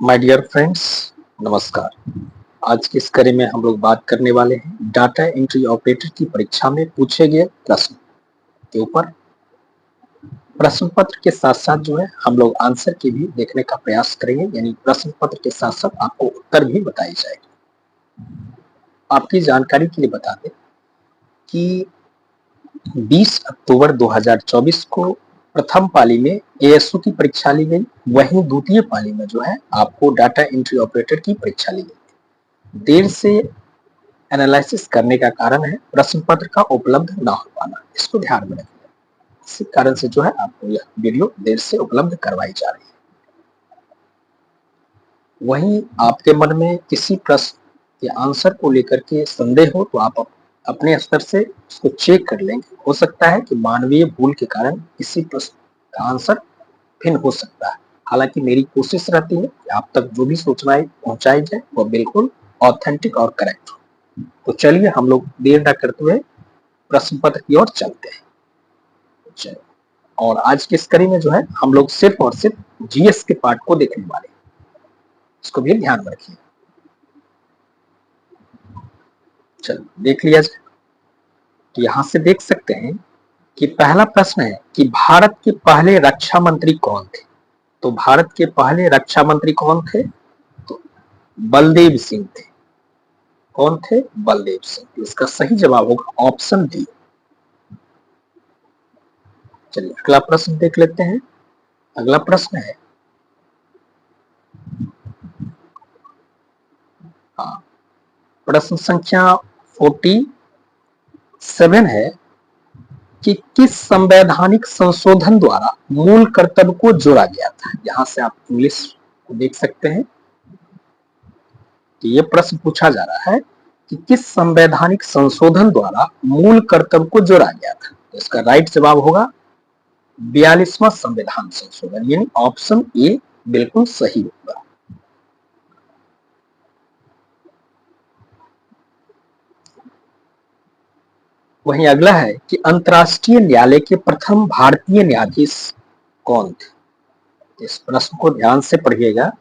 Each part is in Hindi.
माय डियर फ्रेंड्स, नमस्कार। आज की इस कड़ी में हम लोग बात करने वाले हैं डाटा एंट्री ऑपरेटर की परीक्षा में पूछे गए प्रश्न के ऊपर। प्रश्न पत्र के साथ साथ जो है हम लोग आंसर की भी देखने का प्रयास करेंगे, यानी प्रश्न पत्र के साथ साथ आपको उत्तर भी बताई जाएगी। आपकी जानकारी के लिए बता दें कि 20 अक्टूबर 2024 को प्रथम पाली में एएसयू की परीक्षा ली गई, वहीं द्वितीय पाली में जो है आपको डाटा एंट्री ऑपरेटर की परीक्षा ली गई। देर से एनालिसिस करने का कारण है प्रश्न पत्र का उपलब्ध ना हो पाना, इसको ध्यान में रखिए। इसी कारण से जो है आपको यह वीडियो देर से उपलब्ध करवाई जा रही है। वहीं आपके मन में किसी प्रश्न के आंसर को लेकर के संदेह हो तो आप अपने स्तर से उसको चेक कर लेंगे। हो सकता है कि मानवीय भूल के कारण किसी प्रश्न का आंसर भिन्न हो सकता है। हालांकि मेरी कोशिश रहती है कि आप तक जो भी सूचनाएं पहुंचाई जाए वो बिल्कुल ऑथेंटिक और करेक्ट हो। तो चलिए हम लोग देर न करते हुए प्रश्न पत्र की ओर चलते हैं। चलिए, और आज की इस कड़ी में जो है हम लोग सिर्फ और सिर्फ जीएस के पार्ट को देखने वाले हैं, इसको भी ध्यान में रखिए। चलिए देख लिया जाए। तो यहां से देख सकते हैं कि पहला प्रश्न है कि भारत के पहले रक्षा मंत्री कौन थे। तो भारत के पहले रक्षा मंत्री कौन थे? तो बलदेव सिंह थे। कौन थे? बलदेव सिंह। इसका सही जवाब होगा ऑप्शन डी। चलिए अगला प्रश्न देख लेते हैं। अगला प्रश्न है, प्रश्न संख्या 47 है कि किस संवैधानिक संशोधन द्वारा मूल कर्तव्य को जोड़ा गया था। यहां से आप इंग्लिश को देख सकते हैं कि यह प्रश्न पूछा जा रहा है कि किस संवैधानिक संशोधन द्वारा मूल कर्तव्य को जोड़ा गया था। तो इसका राइट जवाब होगा 42वां संविधान संशोधन, यानी ऑप्शन ए बिल्कुल सही होगा। वहीं अगला है कि अंतर्राष्ट्रीय न्यायालय के प्रथम भारतीय न्यायाधीश कौन थे। इस प्रश्न को ध्यान से पढ़िएगा।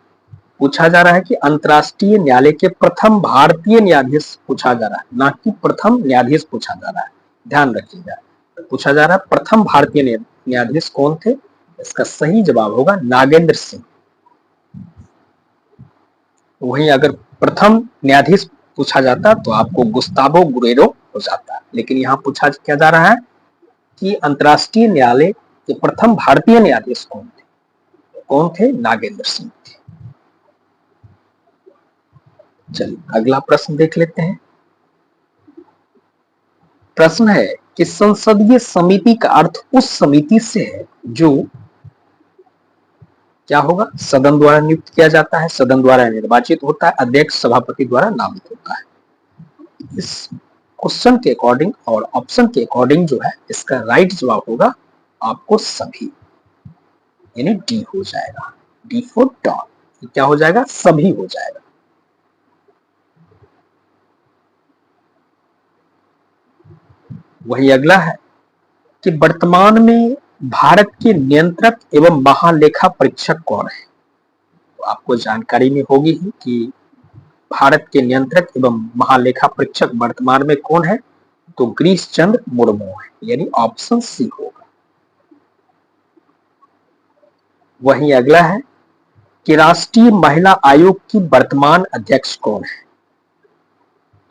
पूछा जा रहा है कि अंतर्राष्ट्रीय न्यायालय के प्रथम भारतीय न्यायाधीश पूछा जा रहा है, ना कि प्रथम न्यायाधीश पूछा जा रहा है। ध्यान रखिएगा, पूछा जा रहा है प्रथम भारतीय न्यायाधीश कौन थे। इसका सही जवाब होगा नागेंद्र सिंह। वहीं अगर प्रथम न्यायाधीश पूछा जाता तो आपको गुस्तावो गुरेरो हो जाता, लेकिन यहाँ पूछा क्या जा रहा है कि अंतर्राष्ट्रीय न्यायालय के प्रथम भारतीय न्यायाधीश कौन थे। कौन थे? नागेंद्र सिंह थे। चलिए अगला प्रश्न देख लेते हैं। प्रश्न है कि संसदीय समिति का अर्थ उस समिति से है जो क्या होगा? सदन द्वारा नियुक्त किया जाता है, सदन द्वारा निर्वाचित होता है, अध्यक्ष सभापति द्वारा नामित होता है। इस क्वेश्चन के अकॉर्डिंग और ऑप्शन के अकॉर्डिंग जो है इसका राइट जवाब होगा आपको सभी, यानी डी हो जाएगा। D for dawn. क्या हो जाएगा? सभी हो जाएगा। वही अगला है कि वर्तमान में भारत के नियंत्रक एवं महालेखा परीक्षक कौन है। तो आपको जानकारी में होगी ही कि भारत के नियंत्रक एवं महालेखा परीक्षक वर्तमान में कौन है। तो गिरीश चंद्र मुर्मू है, यानी ऑप्शन सी होगा। वहीं अगला है कि राष्ट्रीय महिला आयोग की वर्तमान अध्यक्ष कौन है।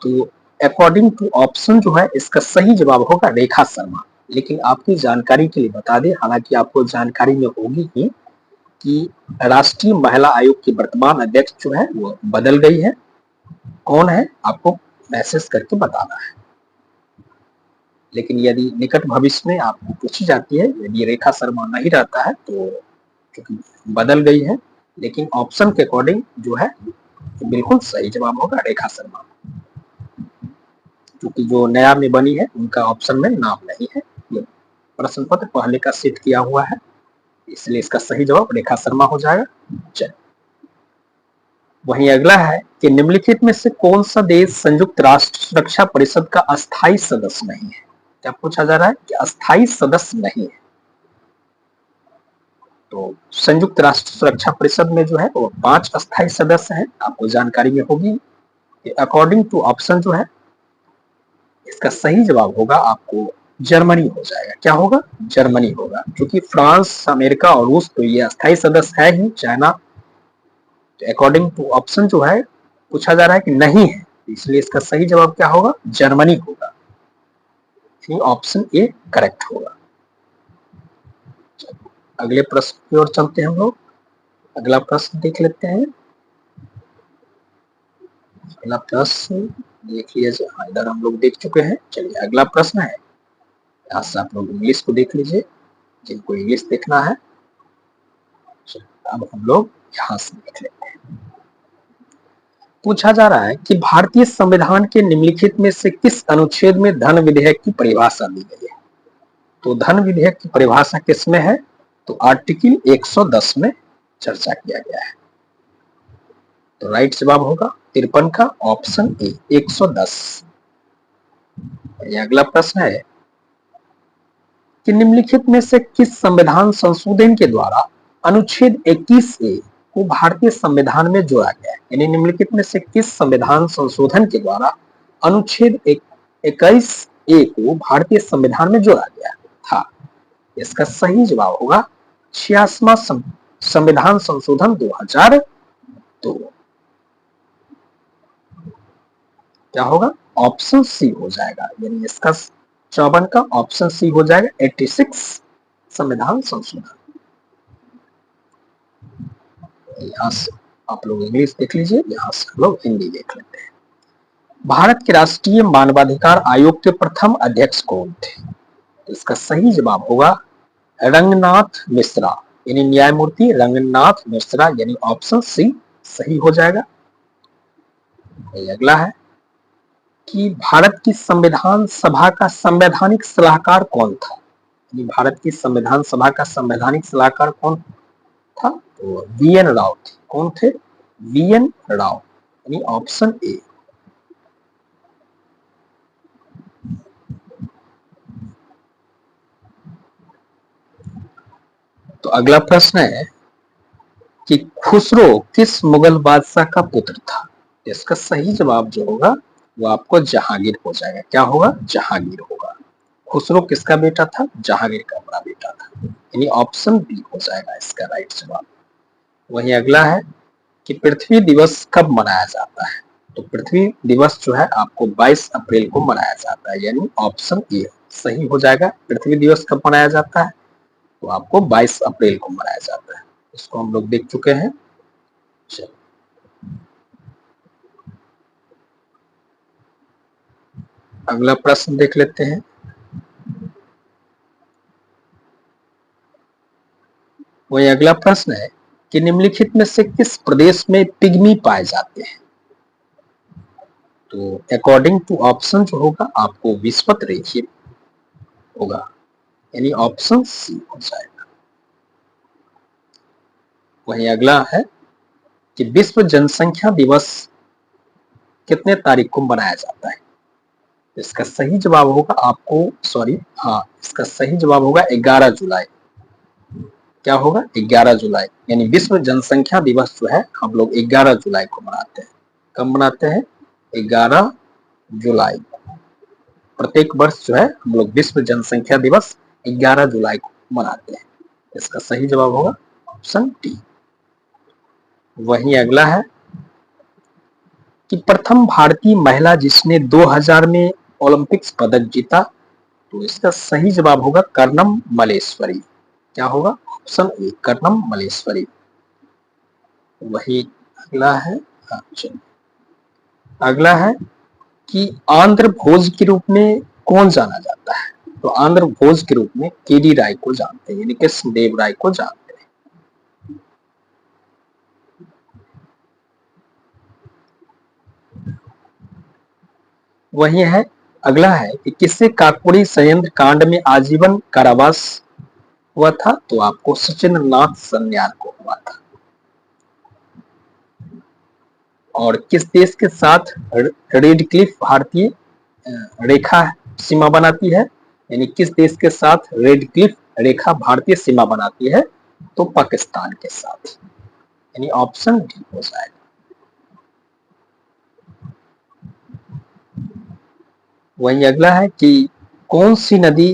तो अकॉर्डिंग टू ऑप्शन जो है इसका सही जवाब होगा रेखा शर्मा। लेकिन आपकी जानकारी के लिए बता दें, हालांकि आपको जानकारी में होगी ही कि राष्ट्रीय महिला आयोग की वर्तमान अध्यक्ष जो है वो बदल गई है। कौन है आपको मैसेज करके बताना है। लेकिन यदि निकट भविष्य में आपको पूछी जाती है, यदि रेखा शर्मा नहीं रहता है तो क्योंकि बदल गई है, लेकिन ऑप्शन के अकॉर्डिंग जो है तो बिल्कुल सही जवाब होगा रेखा शर्मा, क्योंकि जो नया में बनी है उनका ऑप्शन में नाम नहीं है। ये प्रश्न पत्र पहले का सेट किया हुआ है, इसलिए इसका सही जवाब रेखा शर्मा हो जाएगा। चलिए वहीं अगला है कि निम्नलिखित में से कौन सा देश संयुक्त राष्ट्र सुरक्षा परिषद का अस्थायी सदस्य नहीं है। क्या पूछा जा रहा है कि अस्थायी सदस्य नहीं है। तो संयुक्त राष्ट्र सुरक्षा परिषद में जो है वो 5 अस्थायी सदस्य हैं, आपको जानकारी में होगी। अकॉर्डिंग टू ऑप्शन जो है इसका सही जवाब होगा आपको जर्मनी हो जाएगा। क्या होगा? जर्मनी होगा, क्योंकि फ्रांस, अमेरिका और रूस तो ये अस्थायी सदस्य है ही, चाइना अकॉर्डिंग टू ऑप्शन जो है पूछा जा रहा है कि नहीं है, इसलिए इसका सही जवाब क्या होगा? जर्मनी होगा। ऑप्शन ए करेक्ट होगा। अगले प्रश्न की ओर चलते हैं हम लोग। अगला प्रश्न देख लेते हैं। अगला प्रश्न देख लीजिए, इधर हम लोग देख चुके हैं। चलिए अगला प्रश्न है, यहाँ से आप लोग इंग्लिश को देख लीजिए, जिनको इंग्लिश देखना है। अब हम लोग यहाँ से देख लेते हैं। पूछा जा रहा है कि भारतीय संविधान के निम्नलिखित में से किस अनुच्छेद में धन विधेयक की परिभाषा दी गई है? तो धन विधेयक की परिभाषा किसमें है? तो आर्टिकल 110 में चर्चा किया गया है। तो राइट जवाब होगा 53 का ऑप्शन ए 110। अगला प्रश्न है कि निम्नलिखित में से किस संविधान संशोधन के द्वारा अनुच्छेद 21A को भारतीय संविधान में जोड़ा गया है? यानी निम्नलिखित में से किस संविधान संशोधन के द्वारा अनुच्छेद 21A को भारतीय संविधान में जोड़ा गया था? इसका सही जवाब होगा 86वां संविधान संशोधन 2002। क्या होगा? ऑप्शन सी हो जाएगा, यानी इसका 54 का ऑप्शन सी हो जाएगा 86 संविधान संशोधन। यहाँ से आप लोग इंग्लिश देख लीजिए, यहाँ से हम लोग हिंदी देख लेते हैं। भारत के राष्ट्रीय मानवाधिकार आयोग के प्रथम अध्यक्ष कौन थे? तो इसका सही जवाब होगा रंगनाथ मिश्रा, यानी न्यायमूर्ति रंगनाथ मिश्रा, यानी ऑप्शन सी सही हो जाएगा। अगला है कि भारत की संविधान सभा का संवैधानिक सलाहकार कौन था? भारत की संविधान सभा का संवैधानिक सलाहकार कौन था? तो वीएन राव थे। कौन थे? वीएन राव, यानी ऑप्शन ए। तो अगला प्रश्न है कि खुसरो किस मुगल बादशाह का पुत्र था? इसका सही जवाब जो होगा वो आपको जहांगीर हो जाएगा। क्या होगा? जहांगीर होगा। खुसरो किसका बेटा था? जहांगीर का बड़ा बेटा था, यानी ऑप्शन बी हो जाएगा इसका राइट जवाब। वहीं अगला है कि पृथ्वी दिवस कब मनाया जाता है? तो पृथ्वी दिवस जो है आपको 22 अप्रैल को मनाया जाता है, यानी ऑप्शन ए सही हो जाएगा। पृथ्वी दिवस कब मनाया जाता है? तो आपको 22 अप्रैल को मनाया जाता है। इसको हम लोग देख चुके हैं। चलिए अगला प्रश्न देख लेते हैं। वही अगला प्रश्न है कि निम्नलिखित में से किस प्रदेश में पिग्मी पाए जाते हैं? तो अकॉर्डिंग टू ऑप्शन जो होगा आपको विषुवत रेखीय होगा, यानी ऑप्शन सी हो जाएगा। वही अगला है कि विश्व जनसंख्या दिवस कितने तारीख को मनाया जाता है? इसका सही जवाब होगा आपको इसका सही जवाब होगा 11 जुलाई। क्या होगा? 11 जुलाई, यानी विश्व जनसंख्या दिवस जो है हम लोग 11 जुलाई को मनाते हैं। कब मनाते हैं? 11 जुलाई। प्रत्येक वर्ष जो है हम लोग विश्व जनसंख्या दिवस 11 जुलाई को मनाते हैं। इसका सही जवाब होगा ऑप्शन डी। वहीं अगला है कि प्रथम भारतीय महिला जिसने 2000 में ओलंपिक्स पदक जीता, तो इसका सही जवाब होगा कर्णम मलेश्वरी। क्या होगा? Option A Karnam Malleswari. वही अगला है, अगला है कि आंध्र भोज के रूप में कौन जाना जाता है? तो आंध्र भोज के रूप में केडी राय को जानते हैं, यानी कृष्णदेव राय को जानते हैं। वही है अगला है कि किससे काकोरी संयंत्र कांड में आजीवन कारावास हुआ था? तो आपको सचिंद्र नाथ सन्याल को हुआ था। और किस देश के साथ रेड क्लिफ भारतीय रेखा सीमा बनाती है? यानी किस देश के साथ रेड क्लिफ रेखा भारतीय सीमा बनाती है? तो पाकिस्तान के साथ, यानी ऑप्शन डी हो जाएगा। वही अगला है कि कौन सी नदी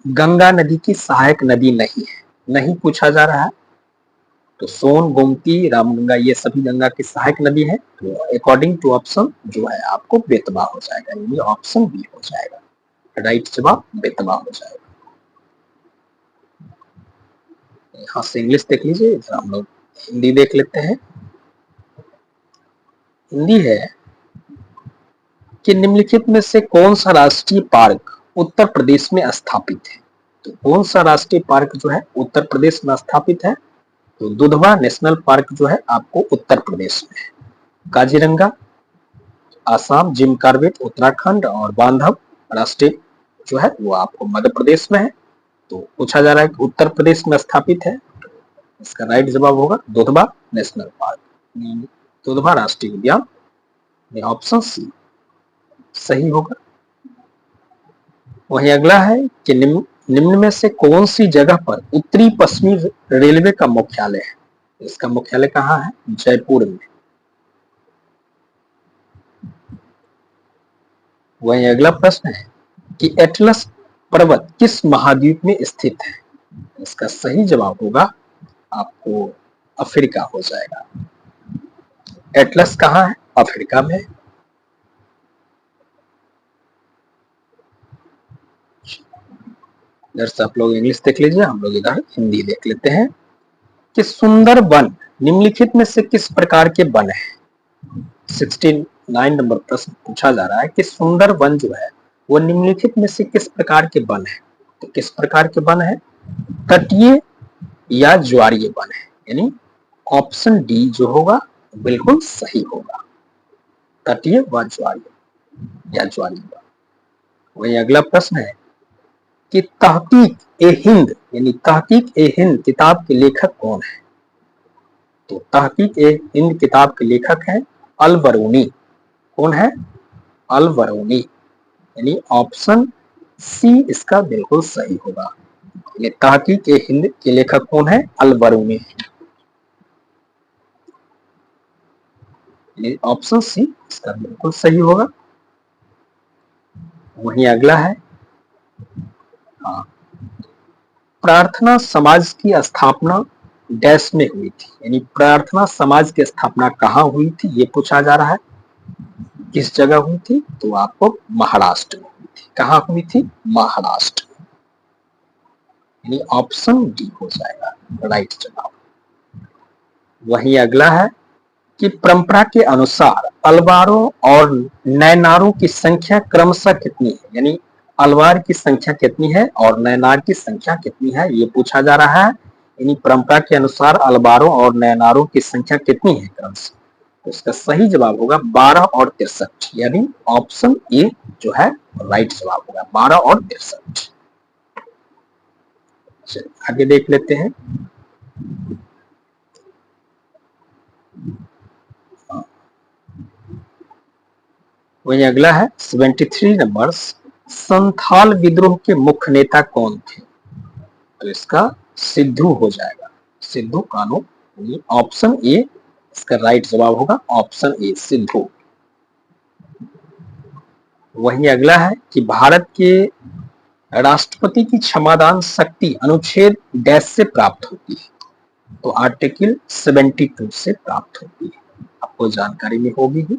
गंगा नदी की सहायक नदी नहीं है, नहीं पूछा जा रहा है। तो सोन, गोमती, रामगंगा ये सभी गंगा की सहायक नदी है। तो अकॉर्डिंग टू ऑप्शन जो है आपको बेतवा हो जाएगा, यानी ऑप्शन बी हो जाएगा। राइट जवाब बेतवा हो जाएगा। यहाँ से इंग्लिश देख लीजिए, इधर हम लोग हिंदी देख लेते हैं। हिंदी है कि निम्नलिखित में से कौन सा राष्ट्रीय पार्क उत्तर प्रदेश में स्थापित है। तो कौन सा राष्ट्रीय पार्क जो है उत्तर प्रदेश में स्थापित है। तो दुधवा नेशनल पार्क जो है आपको उत्तर प्रदेश में है। काजीरंगा आसाम, जिम कॉर्बेट उत्तराखंड और बांधव राष्ट्रीय जो है वो आपको मध्य प्रदेश में है। तो पूछा जा रहा है कि उत्तर प्रदेश में स्थापित है। इसका राइट जवाब होगा दुधवा नेशनल पार्क, दुधवा राष्ट्रीय उद्यान, ऑप्शन सी सही होगा। वहीं अगला है कि निम्न में से कौन सी जगह पर उत्तरी पश्चिमी रेलवे का मुख्यालय है। इसका मुख्यालय कहाँ है, जयपुर में। वहीं अगला प्रश्न है कि एटलस पर्वत किस महाद्वीप में स्थित है। इसका सही जवाब होगा आपको अफ्रीका हो जाएगा। एटलस कहाँ है, अफ्रीका में। इधर से आप लोग इंग्लिश देख लीजिए, हम लोग इधर हिंदी देख लेते हैं कि सुंदर वन निम्नलिखित में से किस प्रकार के वन है। 69 नंबर प्रश्न पूछा जा रहा है कि सुंदर वन जो है वो निम्नलिखित में से किस प्रकार के वन है। तो किस प्रकार के वन है, तटीय या ज्वारीय वन है, यानी ऑप्शन डी जो होगा बिल्कुल सही होगा, तटीय व ज्वारीय या ज्वारीय वन। वही अगला प्रश्न है कि तहकीक ए हिंद यानी तहकीक ए हिंद किताब के लेखक कौन है। तो तहकीक ए हिंद किताब के लेखक है अल बरूनी। कौन है, अल बरूनी, यानी ऑप्शन सी इसका बिल्कुल सही होगा। ये तहकीक ए हिंद के लेखक कौन है, अल बरूनी, ऑप्शन सी इसका बिल्कुल सही होगा। वहीं अगला है प्रार्थना समाज की स्थापना डैश में हुई थी, यानी प्रार्थना समाज की स्थापना कहाँ हुई थी ये पूछा जा रहा है। किस जगह हुई थी, तो आपको महाराष्ट्र में हुई थी। कहाँ हुई थी, महाराष्ट्र, यानी ऑप्शन डी हो जाएगा राइट जवाब। वहीं अगला है कि परंपरा के अनुसार अलवारों और नैनारों की संख्या क्रमशः कितनी है, यानी अलवार की संख्या कितनी है और नैनार की संख्या कितनी है ये पूछा जा रहा है। यानी परंपरा के अनुसार अलवारों और नैनारों की संख्या कितनी है क्रमशः। तो इसका सही जवाब होगा 12 और 63, यानी ऑप्शन ए जो है राइट जवाब होगा 12 और 63। आगे देख लेते हैं। वही अगला है 73 नंबर, संथाल विद्रोह के मुख्य नेता कौन थे। तो इसका सिद्धू हो जाएगा, सिद्धू कानू, ऑप्शन ए इसका राइट जवाब होगा, ऑप्शन ए सिद्धू। वही अगला है कि भारत के राष्ट्रपति की क्षमादान शक्ति अनुच्छेद डैश से प्राप्त होती है। तो आर्टिकल 72 से प्राप्त होती है, आपको जानकारी में होगी ही।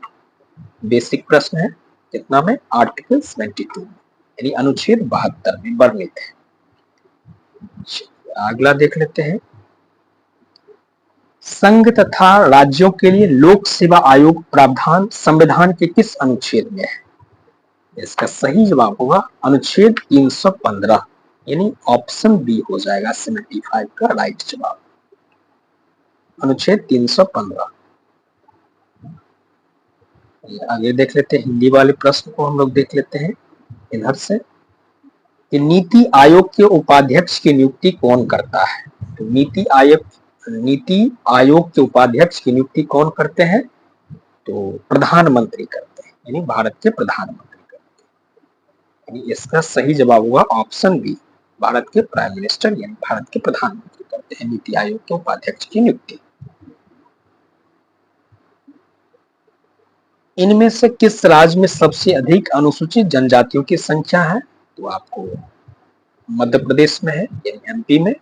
बेसिक प्रश्न है कितना में, आर्टिकल 72 यानी अनुच्छेद 72 में वर्णित है। अगला देख लेते हैं, संघ तथा राज्यों के लिए लोक सेवा आयोग प्रावधान संविधान के किस अनुच्छेद में है। इसका सही जवाब होगा अनुच्छेद 315, यानी ऑप्शन बी हो जाएगा 75 का राइट जवाब, अनुच्छेद 315। आगे देख लेते हैं, हिंदी वाले प्रश्न को हम लोग देख लेते हैं इधर से कि नीति आयोग के उपाध्यक्ष की नियुक्ति कौन करता है। तो नीति आयोग के उपाध्यक्ष की नियुक्ति कौन करते हैं, तो प्रधानमंत्री करते हैं, यानी भारत के प्रधानमंत्री करते हैं, यानी इसका सही जवाब होगा ऑप्शन बी भारत के प्राइम मिनिस्टर यानी भारत के प्रधानमंत्री करते हैं नीति आयोग के उपाध्यक्ष की नियुक्ति। इनमें से किस राज्य में सबसे अधिक अनुसूचित जनजातियों की संख्या है? तो आपको मध्य प्रदेश में है यानी एमपी में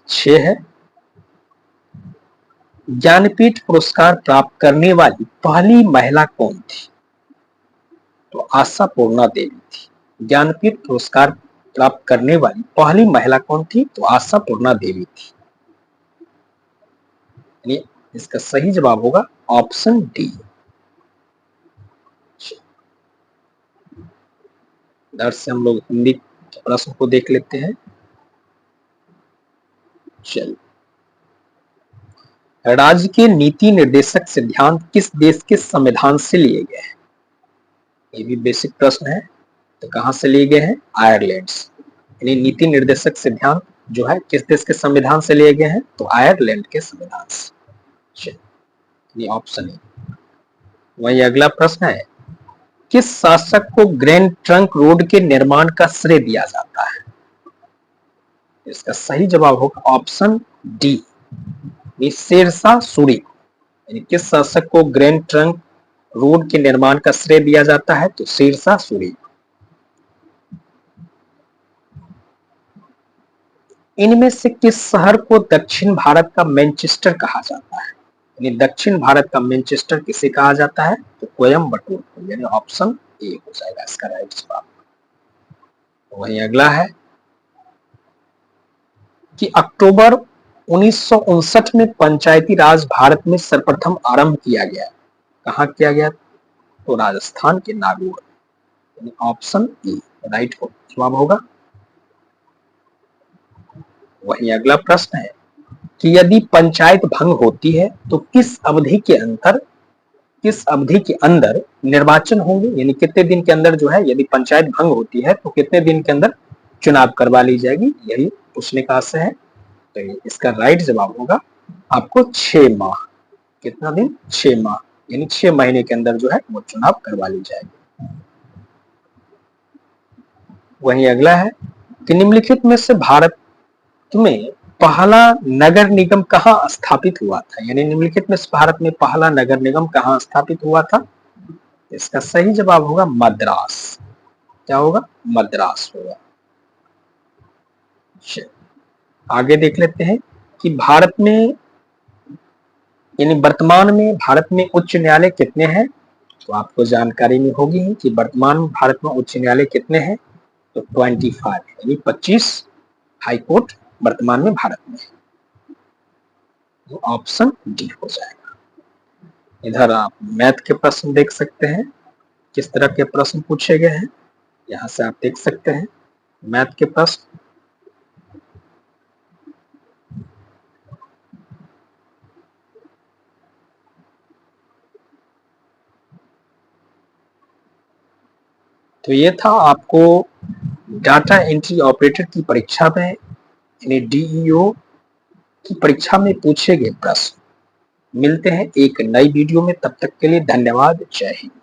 6 है। ज्ञानपीठ पुरस्कार प्राप्त करने वाली पहली महिला कौन थी? तो आशापूर्णा देवी थी। ज्ञानपीठ पुरस्कार प्राप्त करने वाली पहली महिला कौन थी? तो आशापूर्णा देवी थी। यानी इसका सही जवाब होगा ऑप्शन डी। इधर से हम लोग हिंदी के प्रश्न को देख लेते हैं। चलिए, राज्य के नीति निर्देशक सिद्धांत किस देश के संविधान से लिए गए हैं? ये भी बेसिक प्रश्न है। तो कहां से लिए गए हैं? आयरलैंड से। यानी नीति निर्देशक सिद्धांत जो है किस देश के संविधान से लिए गए हैं? तो आयरलैंड के संविधान से। ये ऑप्शन है। वही अगला प्रश्न है, किस शासक को ग्रैंड ट्रंक रोड के निर्माण का श्रेय दिया जाता है? इसका सही जवाब होगा ऑप्शन डी, शेरशाह सूरी। यानी किस शासक को ग्रैंड ट्रंक रोड के निर्माण का श्रेय दिया जाता है? तो शेरशाह सूरी। इनमें से किस शहर को दक्षिण भारत का मैनचेस्टर कहा जाता है? यानी दक्षिण भारत का मैनचेस्टर किसे कहा जाता है? तो कोयम्बटूर को। यानी ऑप्शन ए हो जाएगा इसका राइट जवाब। वही अगला है कि अक्टूबर 1959 में पंचायती राज भारत में सर्वप्रथम आरंभ किया गया। कहां किया गया? तो राजस्थान के नागौर। यानी ऑप्शन ए राइट जवाब होगा। वही अगला प्रश्न है कि यदि पंचायत भंग होती है तो किस अवधि के अंदर निर्वाचन होंगे? यानी कितने दिन के अंदर जो है यदि पंचायत भंग होती है तो कितने दिन के अंदर चुनाव करवा ली जाएगी? यही पूछने का आशय है। तो इसका राइट जवाब होगा आपको 6 माह। कितना दिन? 6 माह। यानी 6 महीने के अंदर जो है वो चुनाव करवा ली जाएगी। वही अगला है कि निम्नलिखित में से भारत में पहला नगर निगम कहां स्थापित हुआ था? यानी निम्नलिखित में से भारत में पहला नगर निगम कहां स्थापित हुआ था? इसका सही जवाब होगा मद्रास। क्या होगा? मद्रास होगा। आगे देख लेते हैं कि भारत में यानी वर्तमान में भारत में उच्च न्यायालय कितने हैं? तो आपको जानकारी में होगी कि वर्तमान में भारत में उच्च न्यायालय कितने हैं? तो 25 यानी 25 हाई कोर्ट वर्तमान में भारत में है। तो ऑप्शन डी हो जाएगा। इधर आप मैथ के प्रश्न देख सकते हैं, किस तरह के प्रश्न पूछे गए हैं। यहां से आप देख सकते हैं मैथ के प्रश्न। तो ये था आपको डाटा एंट्री ऑपरेटर की परीक्षा में यानी डीईओ की परीक्षा में पूछे गए प्रश्न। मिलते हैं एक नई वीडियो में, तब तक के लिए धन्यवाद। जय हिंद।